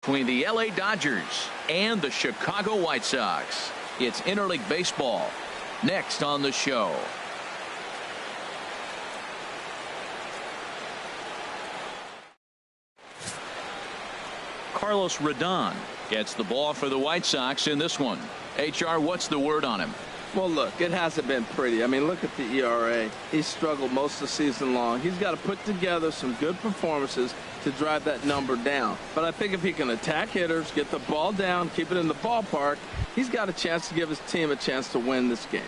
Between the LA Dodgers and the Chicago White Sox. It's interleague baseball. Next on the show. Carlos Rodon gets the ball for the White Sox in this one. HR, what's the word on him? Well, look, it hasn't been pretty. I mean, look at the ERA. He's struggled most of the season long. He's got to put together some good performances to drive that number down. But I think if he can attack hitters, get the ball down, keep it in the ballpark, he's got a chance to give his team a chance to win this game.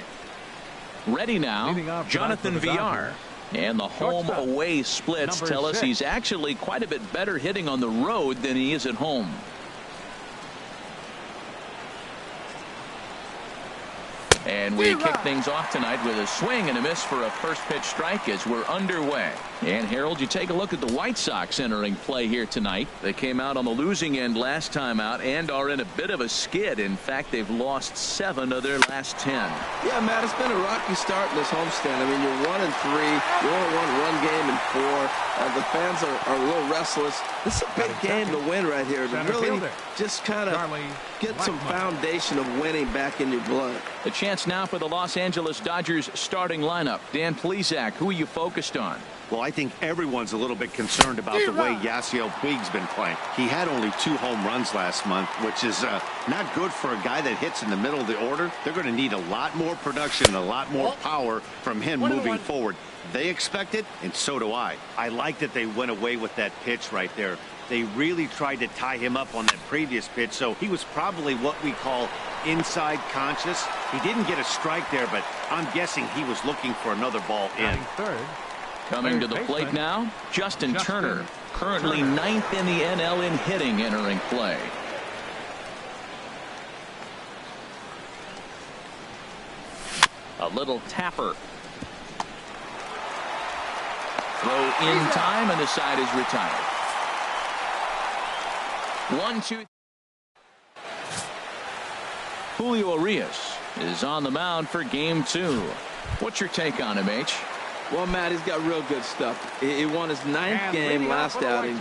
Ready now, Jonathan Villar. And the home-away splits tell us he's actually quite a bit better hitting on the road than he is at home. And we kick things off tonight with a swing and a miss for a first pitch strike as we're underway. And Harold, you take a look at the White Sox entering play here tonight. They came out on the losing end last time out and are in a bit of a skid. In fact, they've lost 7 of their last 10. Yeah, Matt, it's been a rocky start in this homestand. I mean, you're 1-3. You only won 1 game in 4. The fans are a little restless. This is a big game to win right here. To really just kind of get some foundation of winning back in your blood. The chance now for the Los Angeles Dodgers starting lineup. Dan Plesac, who are you focused on? Well, I think everyone's a little bit concerned about the way Yasiel Puig's been playing. He had only 2 home runs last month, which is not good for a guy that hits in the middle of the order. They're going to need a lot more production, a lot more power from him moving forward. They expect it, and so do I. I like that they went away with that pitch right there. They really tried to tie him up on that previous pitch, so he was probably what we call inside conscious. He didn't get a strike there, but I'm guessing he was looking for another ball in. Coming to the plate now, Justin Turner, currently 9th in the NL in hitting, entering play. A little tapper. Throw in time, and the side is retired. 1-2. Julio Urias is on the mound for game 2. What's your take on him, H? Well, Matt, he's got real good stuff. He won his 9th game last outing.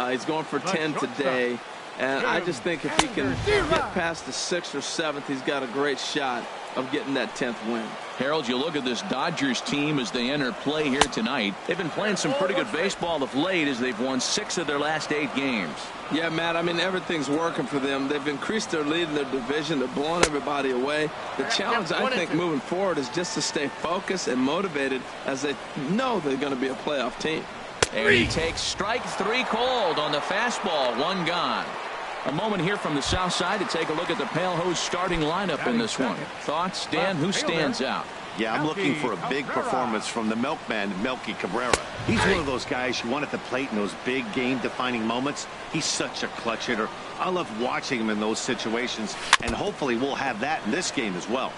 He's going for 10 today. And I just think if he can get past the 6th or 7th, he's got a great shot of getting that 10th win. Harold, you look at this Dodgers team as they enter play here tonight. They've been playing some pretty good baseball of late as they've won 6 of their last 8 games. Yeah, Matt, I mean, everything's working for them. They've increased their lead in their division. They're blowing everybody away. The challenge, I think, moving forward is just to stay focused and motivated as they know they're going to be a playoff team. And he takes strike 3 called on the fastball. 1 gone. A moment here from the south side to take a look at the Pale Hose starting lineup in this one. Thoughts, Dan? Who stands out? Yeah, I'm looking for a big performance from the milkman, Melky Cabrera. He's one of those guys you want at the plate in those big game-defining moments. He's such a clutch hitter. I love watching him in those situations, and hopefully we'll have that in this game as well.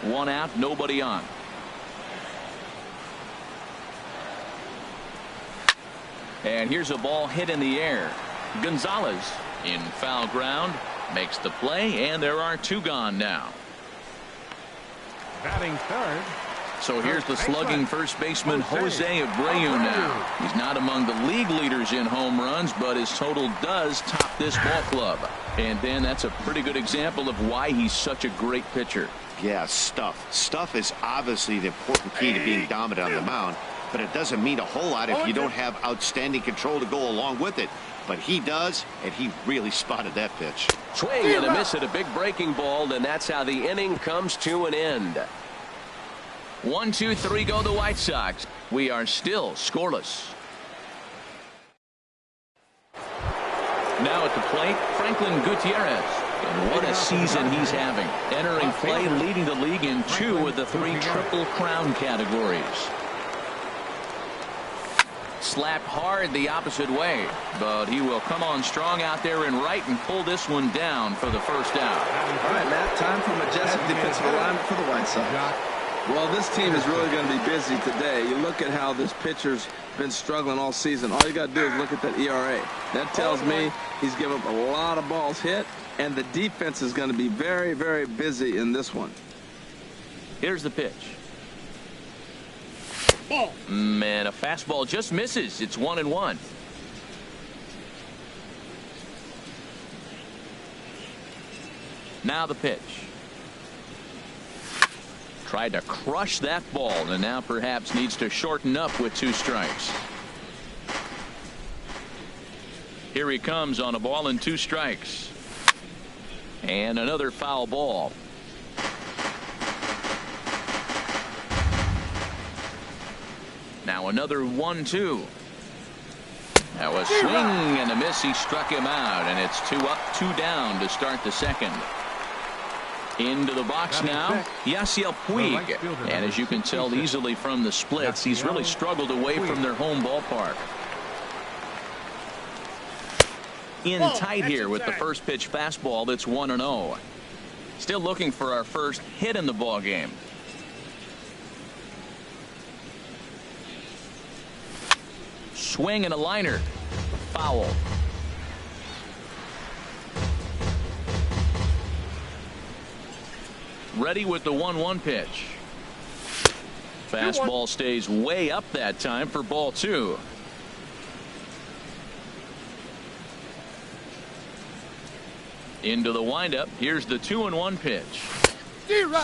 1 out, nobody on. And here's a ball hit in the air. Gonzalez in foul ground makes the play, and there are 2 gone now. Batting third. So here's the slugging first baseman Jose Abreu now. He's not among the league leaders in home runs, but his total does top this ball club. And then that's a pretty good example of why he's such a great pitcher. Yeah, stuff. Stuff is obviously the important key to being dominant on the mound, but it doesn't mean a whole lot if you don't have outstanding control to go along with it. But he does, and he really spotted that pitch. Swing and a miss at a big breaking ball, and that's how the inning comes to an end. 1, 2, 3 go the White Sox. We are still scoreless. Now at the plate, Franklin Gutierrez. And what a season he's having. Entering play, leading the league in 2 of the 3 Triple Crown categories. Slapped hard the opposite way, but he will come on strong out there in right and pull this one down for the first out. All right, Matt, time for majestic defensive alignment for the White Sox. Well, this team is really going to be busy today. You look at how this pitcher's been struggling all season. All you got to do is look at that ERA. That tells me he's given up a lot of balls hit, and the defense is going to be very, very busy in this one. Here's the pitch. Man, a fastball just misses. It's 1-1. Now the pitch. Tried to crush that ball, and now perhaps needs to shorten up with 2 strikes. Here he comes on a ball and 2 strikes. And another foul ball. Now another 1-2. That was swing and a miss. He struck him out, and it's 2 up, 2 down to start the second. Into the box now, Yasiel Puig. And as you can tell easily from the splits, he's really struggled away from their home ballpark. In tight here with the first pitch fastball that's 1-0. Still looking for our first hit in the ball game. Swing and a liner. Foul. Ready with the 1-1 pitch. Fastball stays way up that time for ball 2. Into the windup. Here's the 2-1 pitch.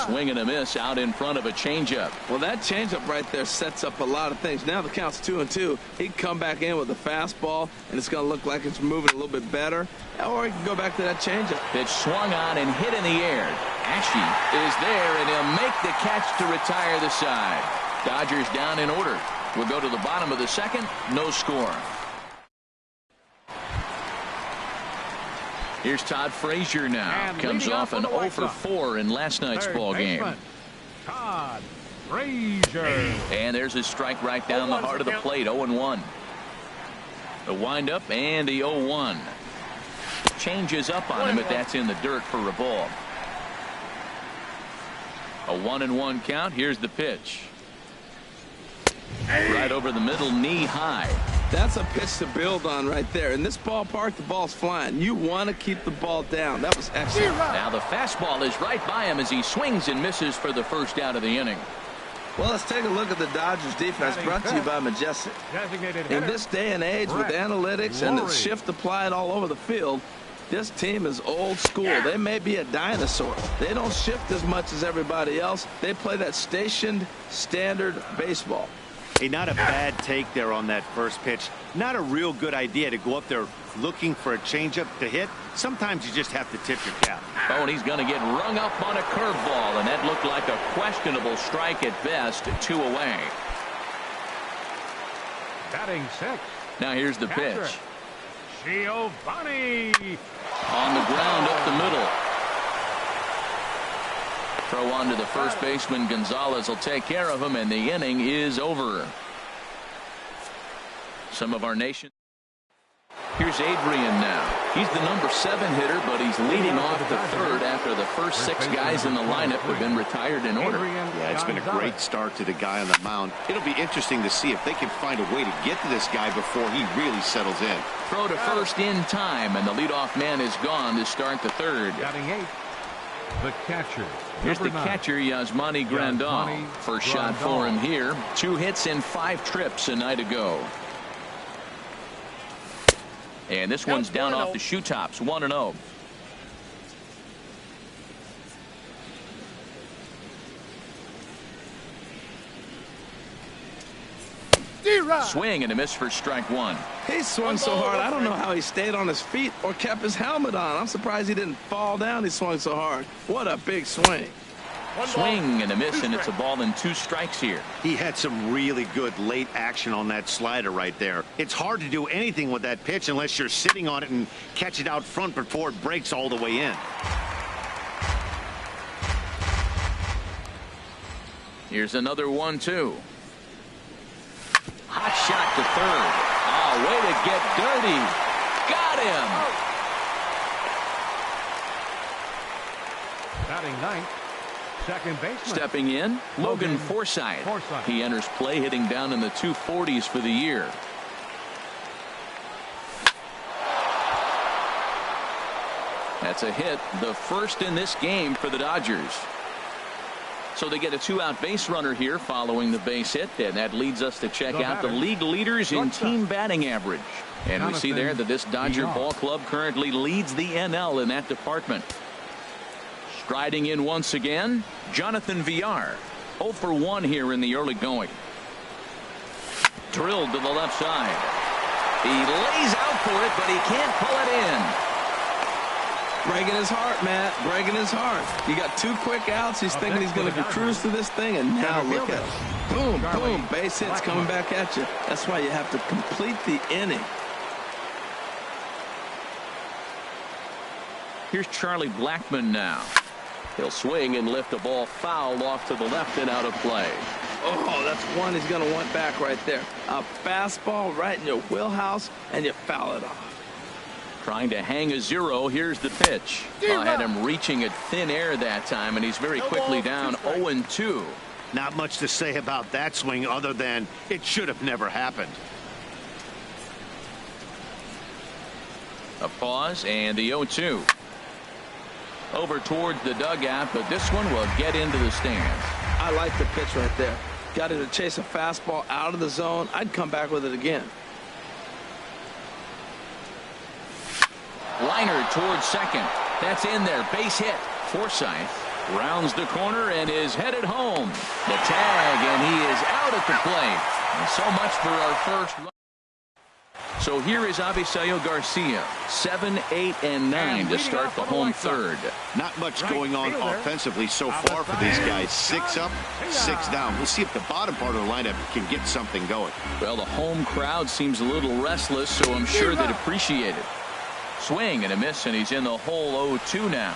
Swing and a miss out in front of a changeup. Well, that changeup right there sets up a lot of things. Now the count's 2-2. He can come back in with a fastball, and it's going to look like it's moving a little bit better. Or he can go back to that changeup. Pitch swung on and hit in the air. Ashe is there, and he'll make the catch to retire the side. Dodgers down in order. We'll go to the bottom of the second. No score. Here's Todd Frazier now. And comes off an 0 for 4 in last night's ball game. Todd Frazier. And there's his strike right down the heart of the plate. 0-1. The windup and the 0-1. Changes up on him, but that's in the dirt for a ball. A 1-1 count. Here's the pitch. Right over the middle, knee high. That's a pitch to build on right there. In this ballpark, the ball's flying. You want to keep the ball down. That was excellent. Now the fastball is right by him as he swings and misses for the first out of the inning. Well, let's take a look at the Dodgers defense, brought to you by Majestic. In this day and age with analytics and the shift applied all over the field, this team is old school. They may be a dinosaur. They don't shift as much as everybody else. They play that stationed standard baseball. Hey, not a bad take there on that first pitch. Not a real good idea to go up there looking for a changeup to hit. Sometimes you just have to tip your cap. Oh, and he's going to get rung up on a curveball, and that looked like a questionable strike at best. 2 away. Batting 6. Now here's the pitch. Giovanni. On the ground up the middle. Throw on to the first baseman. Gonzalez will take care of him, and the inning is over. Some of our nation. Here's Adrian now. He's the number 7 hitter, but he's leading off the third after the first 6 guys in the lineup have been retired in order. Yeah, it's been a great start to the guy on the mound. It'll be interesting to see if they can find a way to get to this guy before he really settles in. Throw to first in time, and the leadoff man is gone to start the third. Batting 8. The catcher. Here's the catcher, Yasmani Grandal. First shot for him here. 2 hits in 5 trips a night ago. And this one's down off the shoe tops. 1-0. Swing and a miss for strike 1. He swung so hard, I don't know how he stayed on his feet or kept his helmet on. I'm surprised he didn't fall down. He swung so hard. What a big swing. Swing and a miss, and it's a ball and 2 strikes here. He had some really good late action on that slider right there. It's hard to do anything with that pitch unless you're sitting on it and catch it out front before it breaks all the way in. Here's another 1-2. Hot shot to third. Oh, way to get dirty. Got him. Batting 9th. Second baseman. Stepping in, Logan Forsythe. He enters play hitting down in the 240s for the year. That's a hit, the first in this game for the Dodgers. So they get a 2-out base runner here following the base hit, and that leads us to check out the league leaders in team batting average. And we see there that this Dodger ball club currently leads the NL in that department. Striding in once again, Jonathan Villar. 0 for 1 here in the early going. Drilled to the left side. He lays out for it, but he can't pull it in. Breaking his heart, Matt. Breaking his heart. You got 2 quick outs. He's thinking he's going to cruise through this thing, and now look at it. Boom, boom. Base hits coming back at you. That's why you have to complete the inning. Here's Charlie Blackmon now. He'll swing and lift a ball foul off to the left and out of play. Oh, that's one he's going to want back right there. A fastball right in your wheelhouse, and you foul it off. Trying to hang a 0. Here's the pitch. I had him reaching at thin air that time, and he's very quickly down 0-2. Not much to say about that swing other than it should have never happened. A pause and the 0-2. Over towards the dugout, but this one will get into the stands. I like the pitch right there. Got him to chase a fastball out of the zone. I'd come back with it again. Liner towards second. That's in there. Base hit. Forsythe rounds the corner and is headed home. The tag, and he is out at the plate. And so much for our first run. So here is Avisail Garcia. 7, 8, and 9 to start the home third. Not much going on offensively so far for these guys. 6 up, 6 down. We'll see if the bottom part of the lineup can get something going. Well, the home crowd seems a little restless, so I'm sure they'd appreciate it. Swing and a miss, and he's in the hole 0-2 now.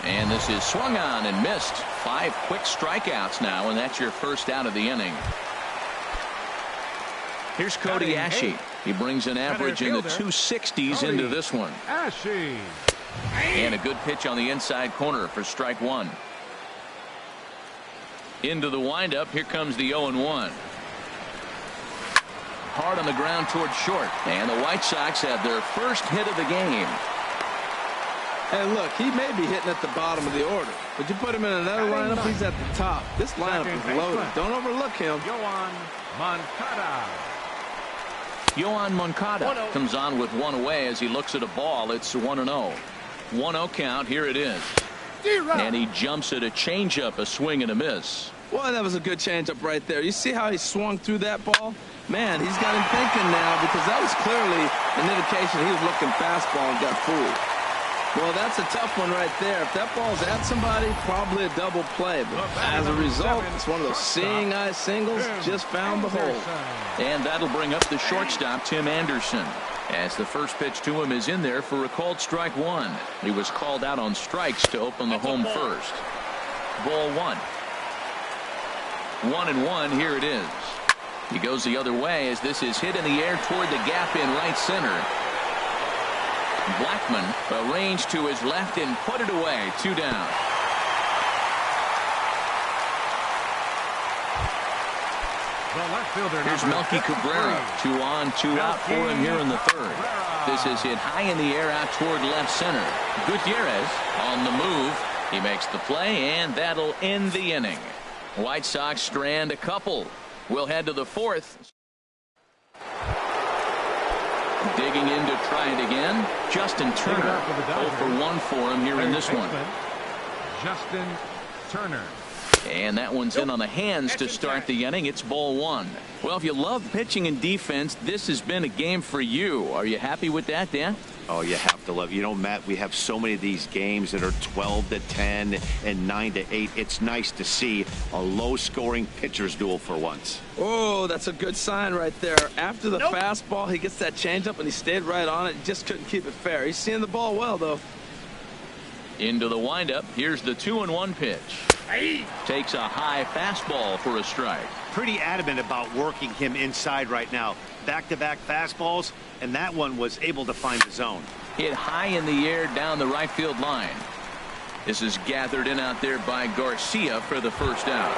And this is swung on and missed. 5 quick strikeouts now, and that's your first out of the inning. Here's Cody Ashe. He brings an average in the 260s into this one. Ashe. And a good pitch on the inside corner for strike 1. Into the windup. Here comes the 0-1. Hard on the ground towards short. And the White Sox have their first hit of the game. And look, he may be hitting at the bottom of the order, but you put him in another lineup, he's at the top. This lineup is loaded. Don't overlook him. Yoan Moncada. Yoan Moncada comes on with 1 away as he looks at a ball. It's 1-0. 1-0 count. Here it is. And he jumps at a changeup, a swing and a miss. Well, that was a good changeup right there. You see how he swung through that ball? Man, he's got him thinking now, because that was clearly an indication he was looking fastball and got fooled. Well, that's a tough one right there. If that ball's at somebody, probably a double play. But as a result, it's one of those seeing eye singles. Just found the hole. And that'll bring up the shortstop, Tim Anderson, as the first pitch to him is in there for a called strike 1. He was called out on strikes to open the home first. Ball 1. 1-1. Here it is. He goes the other way as this is hit in the air toward the gap in right center. Blackmon arranged to his left and put it away. 2 down. Here's Melky Cabrera. 2 on, 2 out for him here in the third. This is hit high in the air out toward left center. Gutierrez on the move. He makes the play, and that'll end the inning. White Sox strand a couple. We'll head to the 4th. Digging in to try it again. Justin Turner. 0 for 1 for him here in this one. Justin Turner. And that one's in on the hands to start the inning. It's ball 1. Well, if you love pitching and defense, this has been a game for you. Are you happy with that, Dan? Oh, you have to love. You know, Matt, we have so many of these games that are 12-10 and 9-8. It's nice to see a low-scoring pitcher's duel for once. Oh, that's a good sign right there. After the fastball, he gets that changeup, and he stayed right on it. He just couldn't keep it fair. He's seeing the ball well, though. Into the windup. Here's the 2-1 pitch. Takes a high fastball for a strike. Pretty adamant about working him inside right now. Back-to-back fastballs, and that one was able to find the zone. Hit high in the air down the right field line. This is gathered in out there by Garcia for the first out.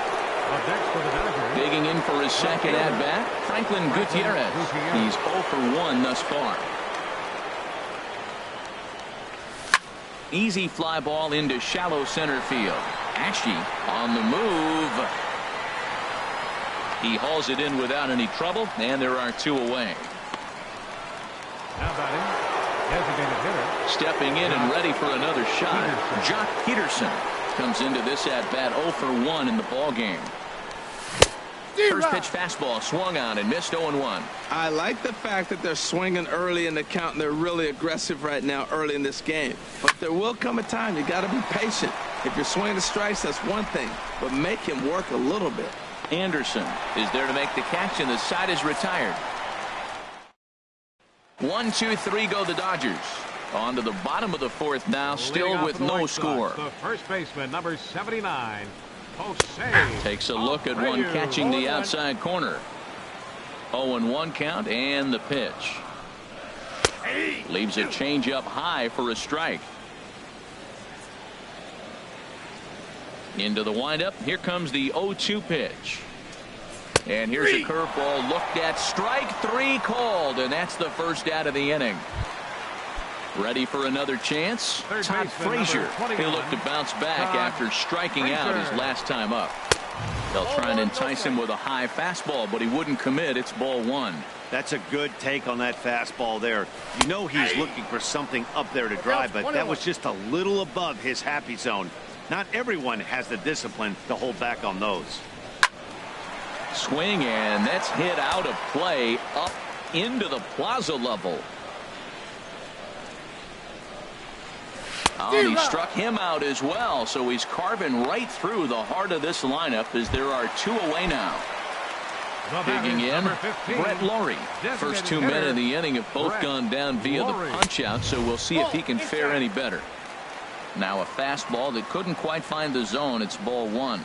Digging in for his second at-bat, Franklin Gutierrez. He's 0 for 1 thus far. Easy fly ball into shallow center field. Ashe on the move. He hauls it in without any trouble, and there are 2 away. Now batting Designated hitter. Stepping in and ready for another shot. Jock Peterson comes into this at bat 0 for 1 in the ball game. First pitch fastball swung on and missed 0-1. I like the fact that they're swinging early in the count and they're really aggressive right now early in this game. But there will come a time you got to be patient. If you're swinging the strikes, that's one thing, but make him work a little bit. Anderson is there to make the catch, and the side is retired. 1, 2, 3 go the Dodgers. On to the bottom of the fourth now, still with no score. The first baseman, number 79. Jose takes a look at one catching the outside corner. 0-1 count and the pitch. Leaves a changeup high for a strike. Into the windup. Here comes the 0-2 pitch. And here's a curveball looked at. Strike 3 called, and that's the first out of the inning. Ready for another chance? Todd Frazier. He'll look to bounce back after striking out his last time up. They'll try and entice him with a high fastball, but he wouldn't commit. It's ball 1. That's a good take on that fastball there. You know he's looking for something up there to drive, but that was just a little above his happy zone. Not everyone has the discipline to hold back on those. Swing, and that's hit out of play up into the plaza level. And he struck him out as well, so he's carving right through the heart of this lineup as there are 2 away now. Digging in, Brett Laurie. First 2 men in the inning have both gone down via the punch-out, so we'll see if he can fare any better. Now a fastball that couldn't quite find the zone. It's ball 1.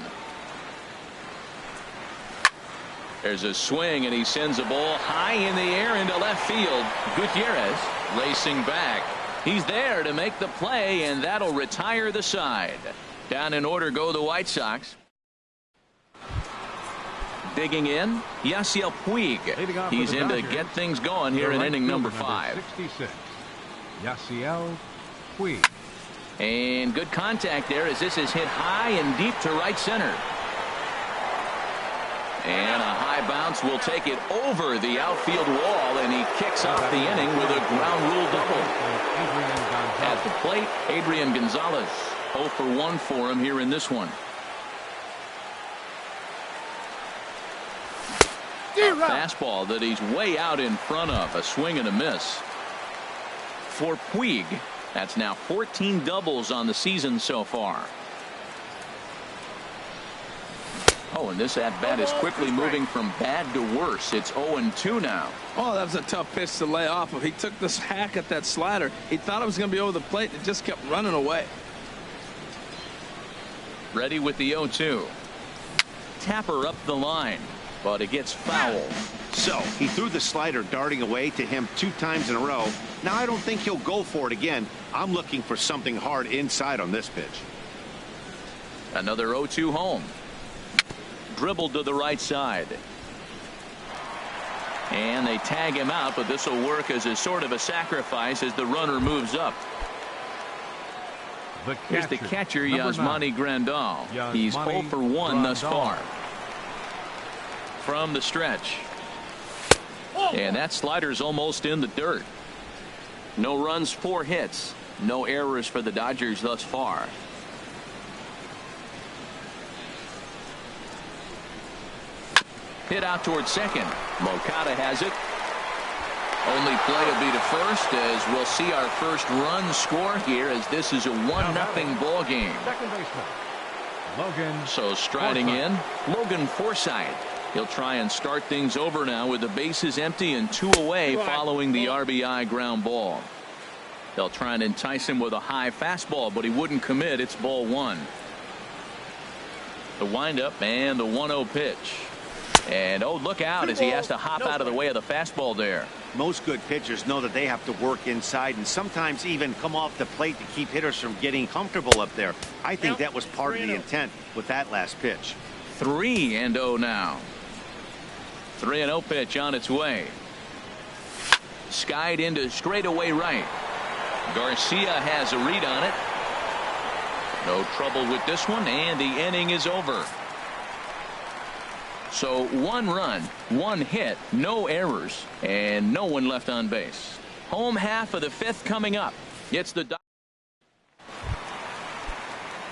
There's a swing, and he sends a ball high in the air into left field. Gutierrez racing back. He's there to make the play, and that'll retire the side. Down in order go the White Sox. Digging in, Yasiel Puig. He's in to get things going here in inning number 5. 66. Yasiel Puig. And good contact there as this is hit high and deep to right center. And a high bounce will take it over the outfield wall, and he kicks off the inning with a ground rule double. At the plate, Adrian Gonzalez. 0 for 1 for him here in this one. A fastball that he's way out in front of. A swing and a miss. For Puig, that's now 14 doubles on the season so far. Oh, and this at-bat is quickly moving from bad to worse. It's 0-2 now. Oh, that was a tough pitch to lay off of. He took this hack at that slider. He thought it was going to be over the plate. It just kept running away. Ready with the 0-2. Tapper up the line, but it gets foul. So he threw the slider darting away to him 2 times in a row. Now I don't think he'll go for it again. I'm looking for something hard inside on this pitch. Another 0-2 home. Dribbled to the right side. And they tag him out, but this will work as a sort of a sacrifice as the runner moves up. Here's the catcher, Yasmani Grandal. He's 0 for 1 thus far. From the stretch. And that slider's almost in the dirt. No runs, 4 hits. No errors for the Dodgers thus far. Hit out towards second. Moncada has it. Only play will be to first as we'll see our first run score here as this is a 1-0 ball game. Second baseman, Logan. So striding in, Logan Forsythe. He'll try and start things over now with the bases empty and 2 away following the RBI ground ball. They'll try and entice him with a high fastball, but he wouldn't commit. It's ball 1. The windup and the 1-0 pitch. And oh, look out as he has to hop out of the way of the fastball there. Most good pitchers know that they have to work inside and sometimes even come off the plate to keep hitters from getting comfortable up there. I think that was part of the intent with that last pitch. 3-0 now. 3-0 pitch on its way. Skied into straightaway right. Garcia has a read on it. No trouble with this one, and the inning is over. So 1 run, 1 hit, no errors, and no one left on base. Home half of the fifth coming up. It's the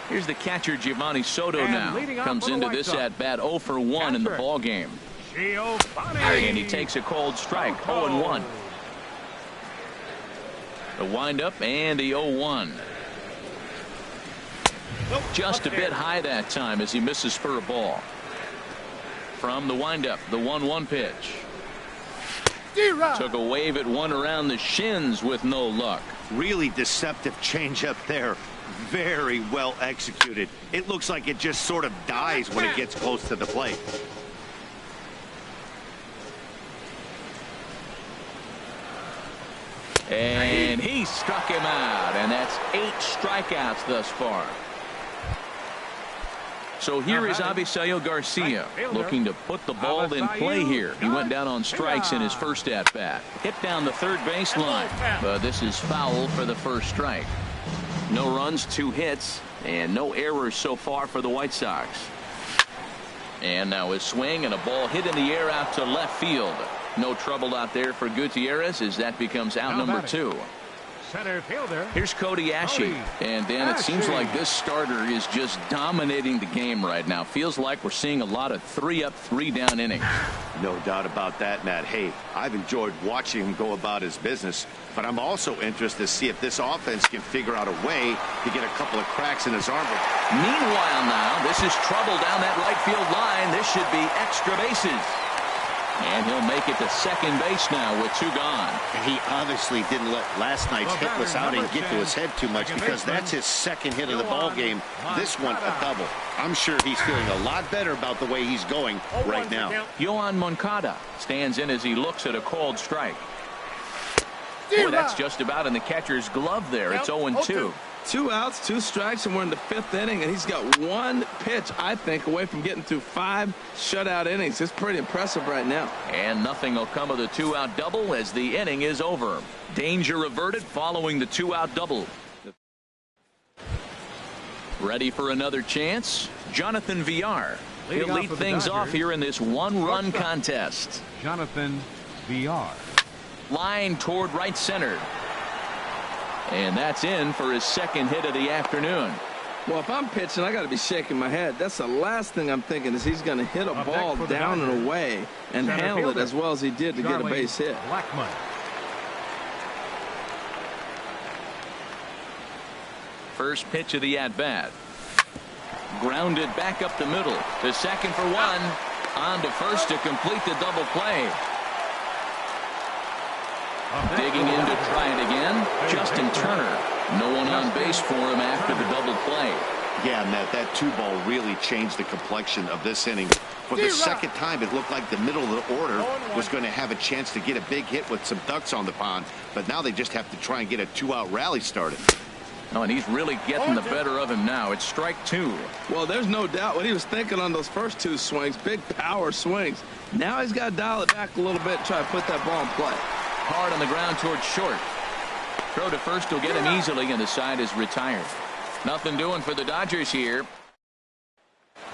Here's the catcher, Giovanni Soto, now. Comes into this at-bat 0 for 1 in the ball game. And he takes a cold strike, 0-1. The windup and the 0-1. Just a bit high that time as he misses for a ball. From the windup, the 1-1 pitch. Took a wave at one around the shins with no luck. Really deceptive changeup there. Very well executed. It looks like it just sort of dies when it gets close to the plate. And he struck him out, and that's 8 strikeouts thus far. So here is Avisaíl Garcia looking to put the ball in play here. He went down on strikes in his first at-bat. Hit down the third baseline, but this is foul for the first strike. No runs, 2 hits, and no errors so far for the White Sox. And now a swing and a ball hit in the air out to left field. No trouble out there for Gutierrez as that becomes out number 2. Center fielder. Here's Cody Ashe. And then it seems like this starter is just dominating the game right now. Feels like we're seeing a lot of 3-up, 3-down innings. No doubt about that, Matt. Hey, I've enjoyed watching him go about his business, but I'm also interested to see if this offense can figure out a way to get a couple of cracks in his armor. Meanwhile now, this is trouble down that right field line. This should be extra bases. And he'll make it to second base now with 2 gone. And he obviously didn't let last night's hitless outing get to his head too much, because that's his second hit of the ball game. This one a double. I'm sure he's feeling a lot better about the way he's going right now. Yoán Moncada stands in as he looks at a called strike. Boy, that's just about in the catcher's glove there. It's 0-2. 2 outs, 2 strikes, and we're in the 5th inning, and he's got 1 pitch, I think, away from getting through 5 shutout innings. It's pretty impressive right now. And nothing will come of the 2-out double as the inning is over. Danger averted following the 2-out double. Ready for another chance? Jonathan Villar. He'll lead things off here in this 1-run contest. Jonathan Villar. Line toward right center. And that's in for his second hit of the afternoon. Well, if I'm pitching, I got to be shaking my head. That's the last thing I'm thinking, is he's going to hit a ball down and away and handle it as well as he did to get a base hit. First pitch of the at-bat. Grounded back up the middle to second for 1. On to first to complete the double play. Digging in to try it again, Justin Turner. No one on base for him after the double play. Yeah, Matt, that 2-ball really changed the complexion of this inning. For the second time, it looked like the middle of the order was going to have a chance to get a big hit with some ducks on the pond, but now they just have to try and get a 2-out rally started. Oh, and he's really getting the better of him now. It's strike 2. Well, there's no doubt what he was thinking on those first 2 swings, big power swings. Now he's got to dial it back a little bit and try to put that ball in play. Hard on the ground towards short. Throw to first will get him easily, and the side is retired. Nothing doing for the Dodgers here.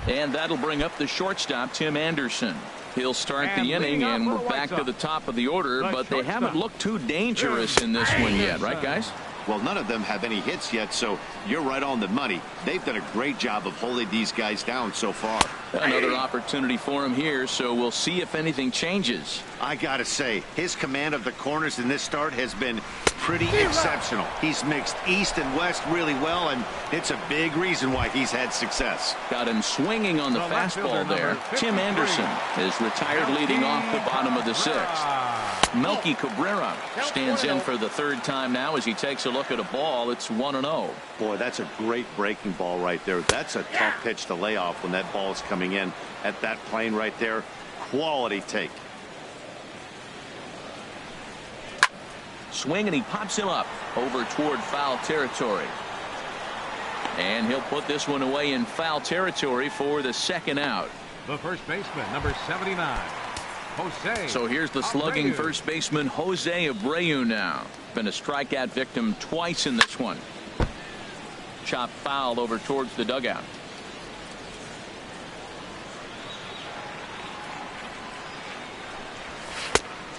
And that'll bring up the shortstop, Tim Anderson. He'll start the inning, and we're back to the top of the order, but they haven't looked too dangerous in this one yet, right, guys? Well, none of them have any hits yet, so you're right on the money. They've done a great job of holding these guys down so far. Another opportunity for him here, so we'll see if anything changes. I got to say, his command of the corners in this start has been pretty exceptional. He's mixed east and west really well, and it's a big reason why he's had success. Got him swinging on the fastball there. Tim Anderson is retired leading off the bottom of the 6th. Melky Cabrera stands in for the 3rd time now as he takes a look at a ball. It's 1-0. Boy, that's a great breaking ball right there. That's a tough pitch to lay off when that ball is coming in at that plane right there. Quality take. Swing, and he pops him up over toward foul territory. And he'll put this one away in foul territory for the 2nd out. The first baseman, number 79. Jose. So here's the slugging first baseman, Jose Abreu now. Been a strikeout victim twice in this one. Chop foul over towards the dugout.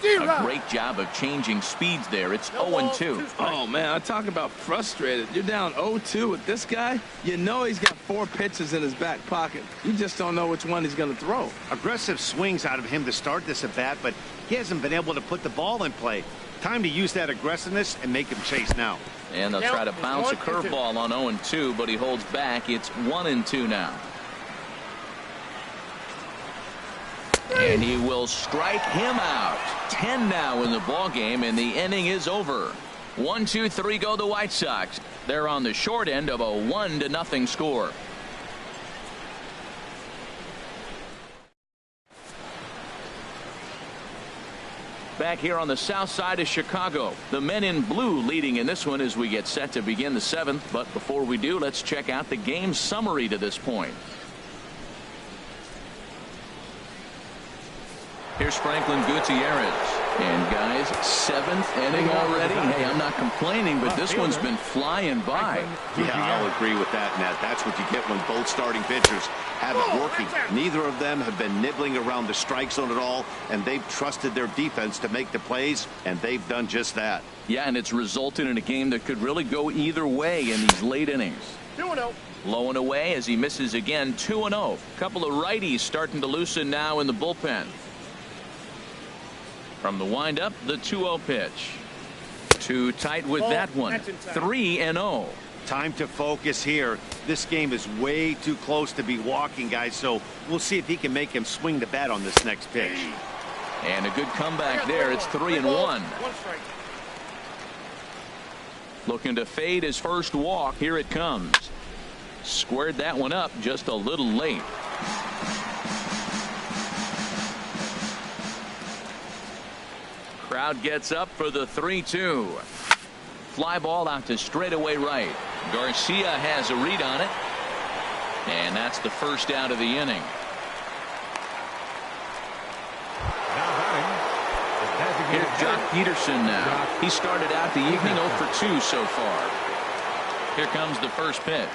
A great job of changing speeds there. It's 0-2. Oh, man, I talk about frustrated. You're down 0-2 with this guy. You know he's got 4 pitches in his back pocket. You just don't know which one he's going to throw. Aggressive swings out of him to start this at bat, but he hasn't been able to put the ball in play. Time to use that aggressiveness and make him chase now. And they'll try to bounce a curveball on 0-2, but he holds back. It's 1-2 now. And he will strike him out. 10 now in the ball game, and the inning is over. 1-2-3 go the White Sox. They're on the short end of a 1-0 score. Back here on the south side of Chicago, the men in blue leading in this one as we get set to begin the 7th. But before we do, let's check out the game summary to this point. Here's Franklin Gutierrez. And guys, 7th inning already. Hey, I'm not complaining, but this one's been flying by. Yeah, I'll agree with that, Matt. That's what you get when both starting pitchers have it working. Neither of them have been nibbling around the strike zone at all, and they've trusted their defense to make the plays, and they've done just that. Yeah, and it's resulted in a game that could really go either way in these late innings. 2-0. Low and away as he misses again. 2-0. Couple of righties starting to loosen now in the bullpen. From the windup, the 2-0 pitch. Too tight with that one. 3-0. Time to focus here. This game is way too close to be walking, guys, so we'll see if he can make him swing the bat on this next pitch. And a good comeback there. It's 3-1. 1 strike. Looking to fade his first walk. Here it comes. Squared that one up just a little late. Crowd gets up for the 3-2. Fly ball out to straightaway right. Garcia has a read on it. And that's the first out of the inning. Here's Jock Peterson now. He started out the evening 0 for 2 so far. Here comes the first pitch.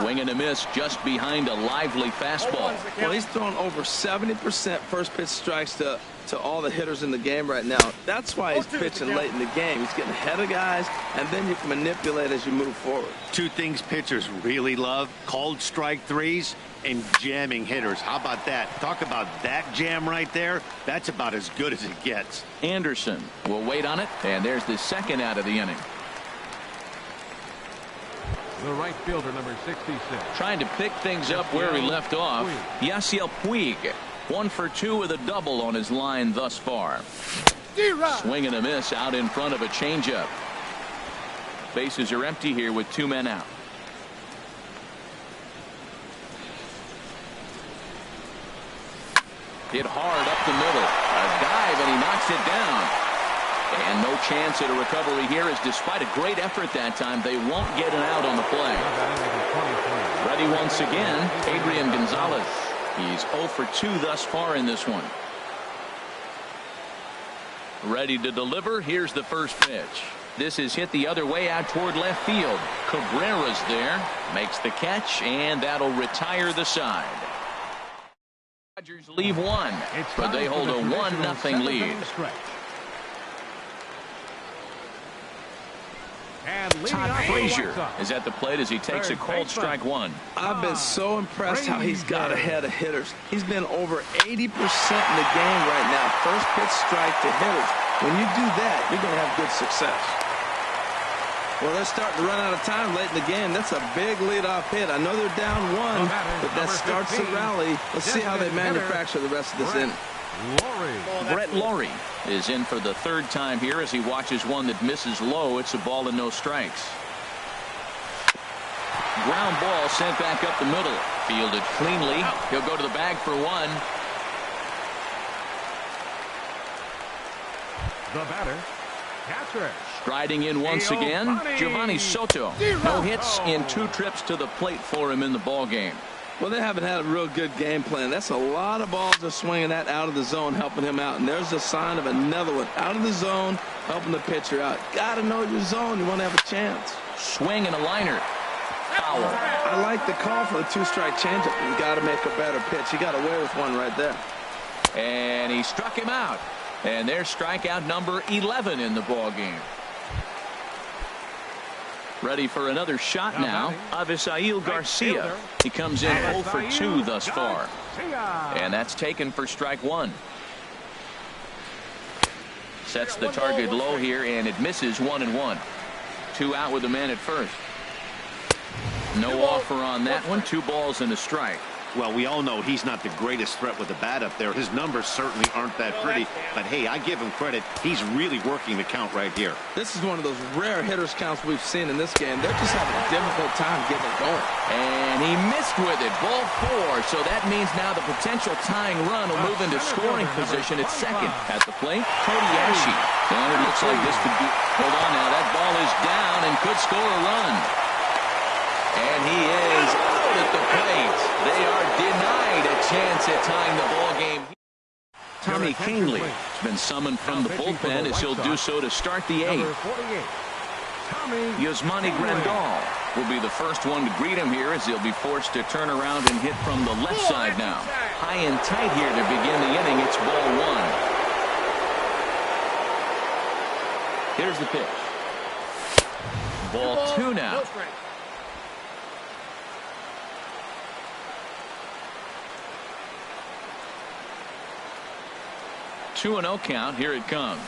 Swing and a miss just behind a lively fastball. Well, he's thrown over 70% first pitch strikes to all the hitters in the game right now. That's why he's pitching late in the game. He's getting ahead of guys, and then you can manipulate as you move forward. 2 things pitchers really love: called strike threes and jamming hitters. How about that? Talk about that jam right there. That's about as good as it gets. Anderson will wait on it, and there's the second out of the inning. The right fielder, number 66. Trying to pick things up where he left off. Yasiel Puig, 1 for 2 with a double on his line thus far. Swing and a miss out in front of a changeup. Bases are empty here with 2 men out. Hit hard up the middle. A dive, and he knocks it down. And no chance at a recovery here, as despite a great effort that time, they won't get an out on the play. Ready once again, Adrian Gonzalez. He's 0 for 2 thus far in this one. Ready to deliver. Here's the first pitch. This is hit the other way out toward left field. Cabrera's there, makes the catch, and that'll retire the side. Dodgers leave 1, but they hold a 1-0 lead. Todd Frazier is at the plate as he takes a called strike 1. I've been so impressed how he's got ahead of hitters. He's been over 80% in the game right now. First pitch strike to hitters. When you do that, you're going to have good success. Well, they're starting to run out of time late in the game. That's a big leadoff hit. I know they're down 1, but that starts the rally. Let's see how they manufacture the rest of this inning. Brett Laurie is in for the 3rd time here as he watches one that misses low. It's a ball and no strikes. Ground ball sent back up the middle. Fielded cleanly. He'll go to the bag for 1. The batter, catcher. Striding in once again, Giovanni Soto. No hits in 2 trips to the plate for him in the ball game. Well, they haven't had a real good game plan. That's a lot of balls they're swinging at out of the zone, helping him out. And there's a sign of another one out of the zone, helping the pitcher out. Got to know your zone. You want to have a chance. Swing and a liner. Foul. I like the call for the 2-strike changeup. You got to make a better pitch. He got away with one right there. And he struck him out. And there's strikeout number 11 in the ball game. Ready for another shot now. Avisail Garcia. He comes in 0 for 2 thus far. And that's taken for strike one. Sets the target low here, and it misses 1-1. 2 out with the man at first. No offer on that one. 2 balls and a strike. Well, we all know he's not the greatest threat with the bat up there. His numbers certainly aren't that pretty. But, hey, I give him credit. He's really working the count right here. This is one of those rare hitters counts we've seen in this game. They're just having a difficult time getting it going. And he missed with it. Ball 4. So that means now the potential tying run will move into scoring position at second. At the plate, Kobayashi. And it looks like this could be... Hold on now. That ball is down and could score a run. And he is out at the plate. They are denied a chance at tying the ball game. Tommy Kahnle has been summoned from the bullpen as he'll do so to start the 8th. Yasmani Grandal will be the first one to greet him here as he'll be forced to turn around and hit from the left side now. High and tight here to begin the inning. It's ball 1. Here's the pitch. Ball 2 now. 2-0 count. Here it comes.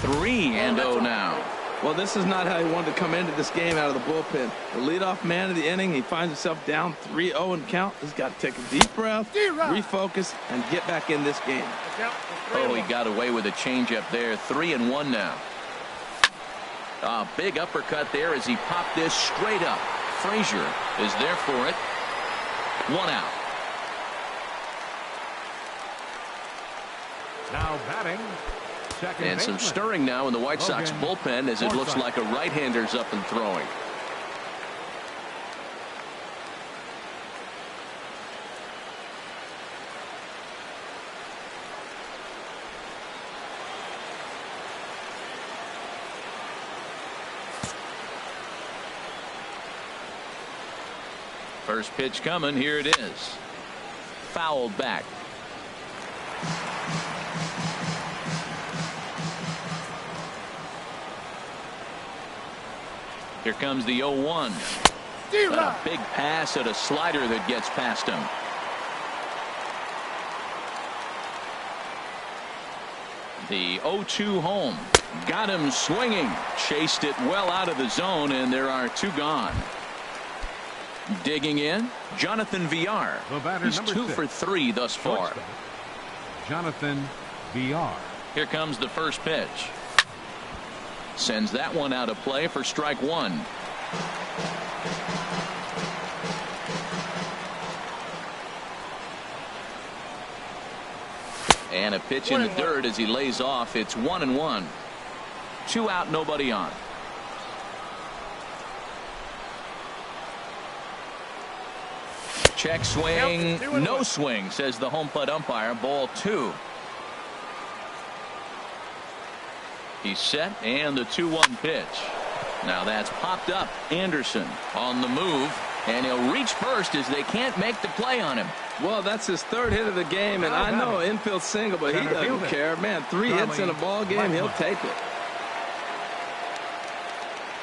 3-0 now. Well, this is not how he wanted to come into this game out of the bullpen. The leadoff man of the inning, he finds himself down 3-0 in count. He's got to take a deep breath, refocus, and get back in this game. Oh, he got away with a changeup there. 3-1 now. A big uppercut there as he popped this straight up. Frazier is there for it. 1 out. Now batting, second and some baseman. stirring now in the White Sox bullpen as it looks like a right-hander's up and throwing. First pitch coming. Here it is. Fouled back. Here comes the 0-1. A big pass at a slider that gets past him. The 0-2 home. Got him swinging. Chased it well out of the zone, and there are 2 gone. Digging in, Jonathan Villar. He's 2 for 3 thus far. Jonathan Villar. Here comes the first pitch. Sends that one out of play for strike 1. And a pitch in the dirt as he lays off. It's 1-1. 2 out, nobody on. Check swing, no swing, says the home plate umpire. Ball 2. He's set, and the 2-1 pitch. Now that's popped up. Anderson on the move, and he'll reach first as they can't make the play on him. Well, that's his 3rd hit of the game, and I know infield single, but he doesn't care. Man, 3 hits in a ball game, he'll take it.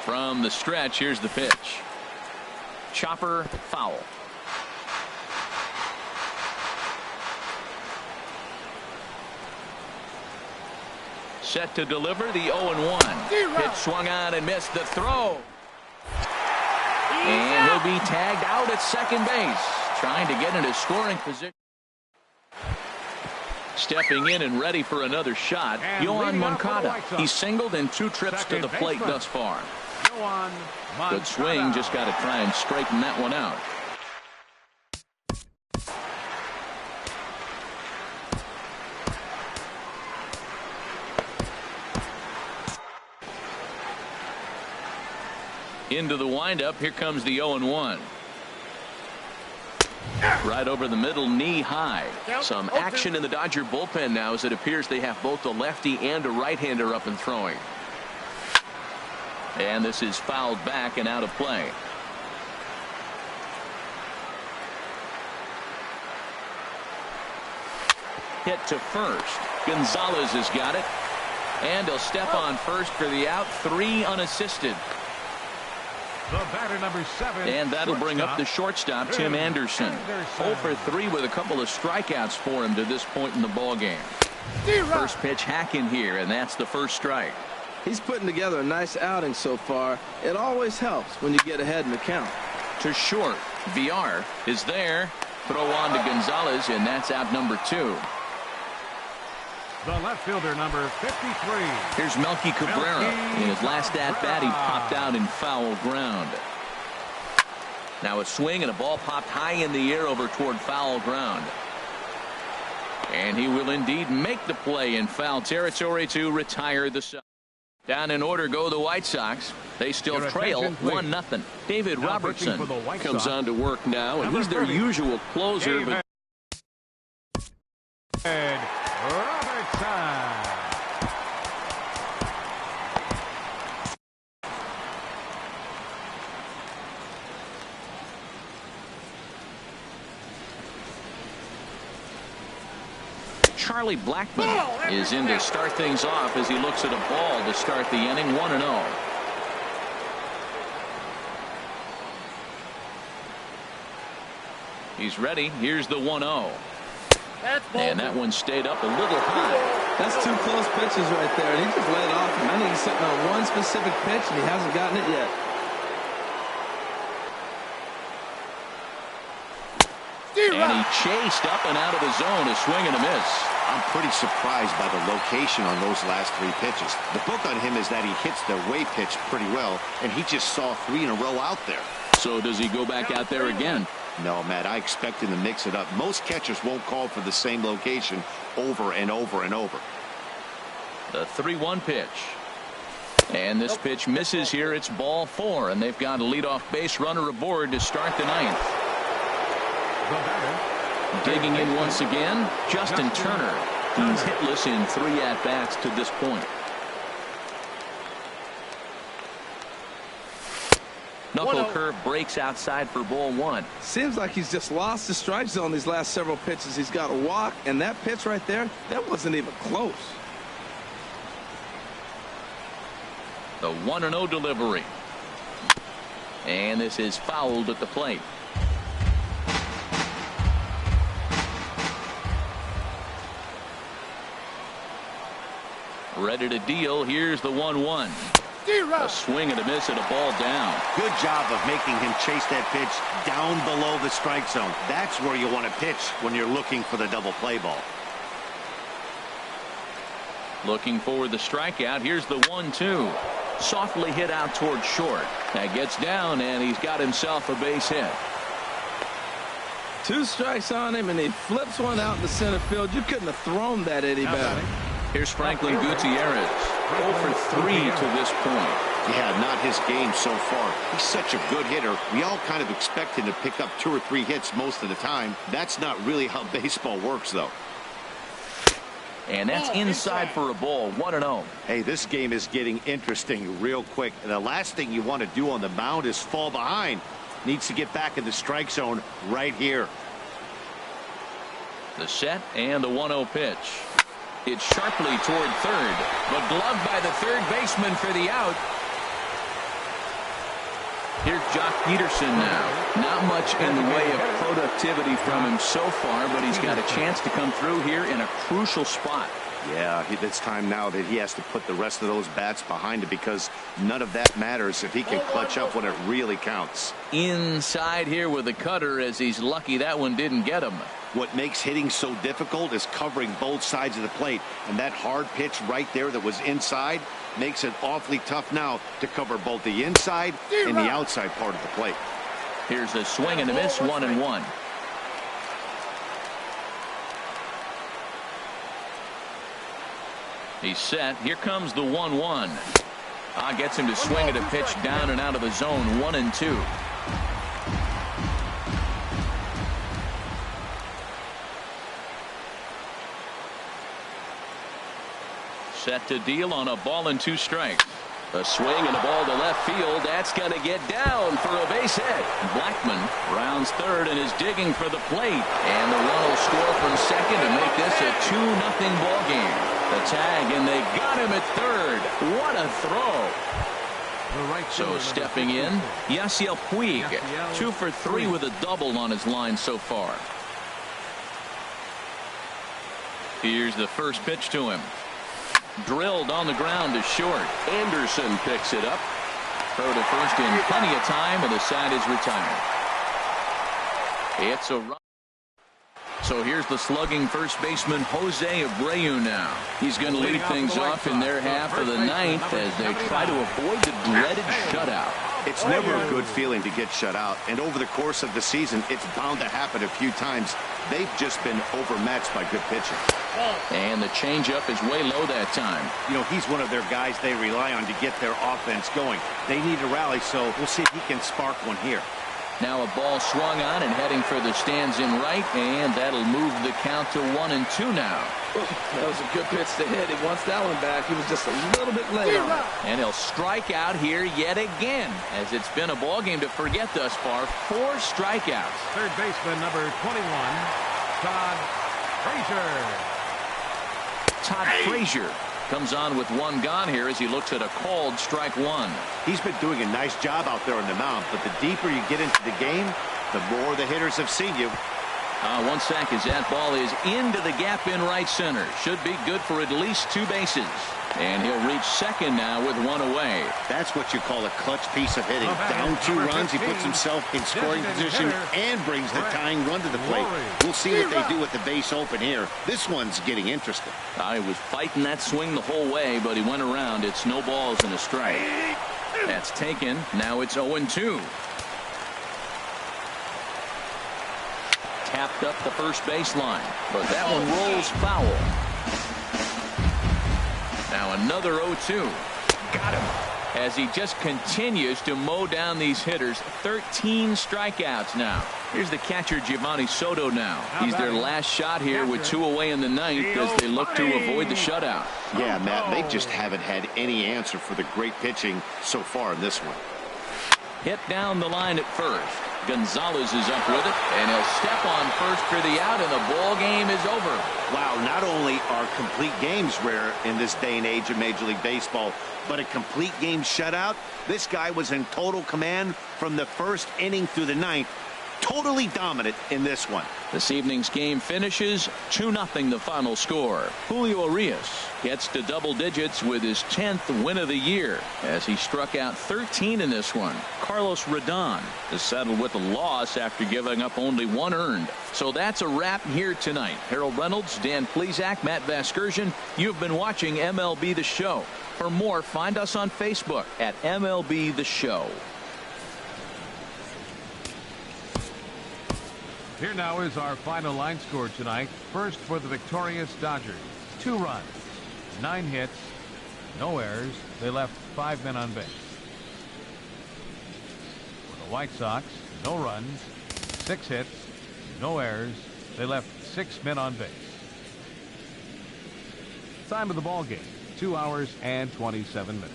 From the stretch, here's the pitch. Chopper foul. Set to deliver the 0-1. Pitch swung on and missed the throw. And he'll be tagged out at second base. Trying to get into scoring position. Stepping in and ready for another shot. Yohan Moncada. He's singled in 2 trips to the plate thus far. Good swing. Just got to try and straighten that one out. Into the windup. Here comes the 0-1. Right over the middle, knee high. Some action in the Dodger bullpen now as it appears they have both a lefty and a right-hander up and throwing. And this is fouled back and out of play. hit to first. Gonzalez has got it. And he'll step on first for the out. 3 unassisted. The batter, number 7. And that'll bring up the shortstop, Tim Anderson. 0 for 3 with a couple of strikeouts for him to this point in the ballgame. First pitch hacking here, and that's the first strike. He's putting together a nice outing so far. It always helps when you get ahead in the count. To short. VR is there. Throw on to Gonzalez, and that's out number 2. The left fielder, number 53. Here's Melky Cabrera. In his last at-bat, he popped out in foul ground. Now a swing and a ball popped high in the air over toward foul ground. And he will indeed make the play in foul territory to retire the side. Down in order go the White Sox. They still trail 1-0. David Robertson comes on to work now, and he's their usual closer. But Charlie Blackmon is in to start things off as he looks at a ball to start the inning. 1-0. He's ready. Here's the 1-0. And that one stayed up a little high. That's 2 close pitches right there, and he just let it off him. I think he's sitting on one specific pitch, and he hasn't gotten it yet. And he chased up and out of the zone. A swing and a miss. I'm pretty surprised by the location on those last 3 pitches. The book on him is that he hits the way pitch pretty well, and he just saw 3 in a row out there. So does he go back out there again? No, Matt, I expect him to mix it up. Most catchers won't call for the same location over and over and over. The 3-1 pitch. And this pitch misses here. It's ball 4, and they've got a leadoff base runner aboard to start the 9th. Digging in once again, Justin Turner. He's hitless in 3 at-bats to this point. Knuckle curve breaks outside for ball 1. Seems like he's just lost the strike zone these last several pitches. He's got a walk, and that pitch right there, that wasn't even close. The 1-0 delivery. And this is fouled at the plate. Ready to deal. Here's the 1-1. A swing and a miss and a ball down. Good job of making him chase that pitch down below the strike zone. That's where you want to pitch when you're looking for the double play ball. Looking for the strikeout. Here's the 1-2. Softly hit out toward short. That gets down, and he's got himself a base hit. 2 strikes on him, and he flips one out in the center field. You couldn't have thrown that any better. Here's Franklin Gutierrez. 0 for 3 to this point. Yeah, not his game so far. He's such a good hitter. We all kind of expect him to pick up 2 or 3 hits most of the time. That's not really how baseball works, though. And that's inside for a ball. 1-0. Hey, this game is getting interesting real quick. And the last thing you want to do on the mound is fall behind. Needs to get back in the strike zone right here. The set and the 1-0 pitch. It's sharply toward third, but gloved by the third baseman for the out. Here's Jock Peterson now. Not much in the way of productivity from him so far, but he's got a chance to come through here in a crucial spot. Yeah, it's time now that he has to put the rest of those bats behind it, because none of that matters if he can clutch up when it really counts. Inside here with the cutter, as he's lucky that one didn't get him. What makes hitting so difficult is covering both sides of the plate, and that hard pitch right there that was inside makes it awfully tough now to cover both the inside and the outside part of the plate. Here's a swing and a miss. 1-1. He's set. Here comes the 1-1. Gets him to swing at a pitch down and out of the zone. 1-2. Set to deal on a ball and 2 strikes. A swing and a ball to left field. That's going to get down for a base hit. Blackman rounds third and is digging for the plate. And the run will score from second to make this a 2-0 ball game. The tag, and they got him at third. What a throw. So stepping in, Yasiel Puig, 2 for 3 with a double on his line so far. Here's the first pitch to him. Drilled on the ground to short. Anderson picks it up. Throw to first in plenty of time, and the side is retired. It's a run. So here's the slugging first baseman Jose Abreu now. He's going to lead things off in their half of the ninth as they try to avoid the dreaded shutout. It's never a good feeling to get shut out, and over the course of the season, it's bound to happen a few times. They've just been overmatched by good pitching. And the changeup is way low that time. You know, he's one of their guys they rely on to get their offense going. They need a rally, so we'll see if he can spark one here. Now a ball swung on and heading for the stands in right, and that'll move the count to 1-2 now. That was a good pitch to hit. He wants that one back. He was just a little bit late on it. And he'll strike out here yet again, as it's been a ball game to forget thus far. 4 strikeouts. Third baseman number 21, Todd Frazier. Todd Frazier comes on with 1 gone here as he looks at a called strike 1. He's been doing a nice job out there on the mound, but the deeper you get into the game, the more the hitters have seen you. One sack as that ball is into the gap in right center. Should be good for at least 2 bases. And he'll reach second now with 1 away. That's what you call a clutch piece of hitting. Down 2 runs, he puts himself in scoring position and brings the tying run to the plate. We'll see what they do with the base open here. This one's getting interesting. He was fighting that swing the whole way, but he went around. It's no balls and a strike. That's taken. Now it's 0-2. Tapped up the first baseline, but that one rolls foul. Now another 0-2. Got him. As he just continues to mow down these hitters. 13 strikeouts now. Here's the catcher Giovanni Soto now. He's their last shot here with 2 away in the ninth as they look to avoid the shutout. Yeah, Matt, they just haven't had any answer for the great pitching so far in this one. Hit down the line at first. Gonzalez is up with it, and he'll step on first for the out, and the ball game is over. Wow, not only are complete games rare in this day and age of Major League Baseball, but a complete game shutout. This guy was in total command from the first inning through the ninth. Totally dominant in this one. This evening's game finishes 2-0 the final score. Julio Urias gets to double digits with his 10th win of the year as he struck out 13 in this one. Carlos Rodon is settled with a loss after giving up only 1 earned. So that's a wrap here tonight. Harold Reynolds, Dan Plesac, Matt Vasgersian. You've been watching MLB The Show. For more, find us on Facebook at MLB The Show. Here now is our final line score tonight. First for the victorious Dodgers. 2 runs, 9 hits, no errors. They left 5 men on base. For the White Sox, no runs, 6 hits, no errors. They left 6 men on base. Time of the ball game, 2 hours and 27 minutes.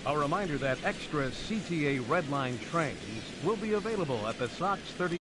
A reminder that extra CTA Red Line trains will be available at the Sox 30.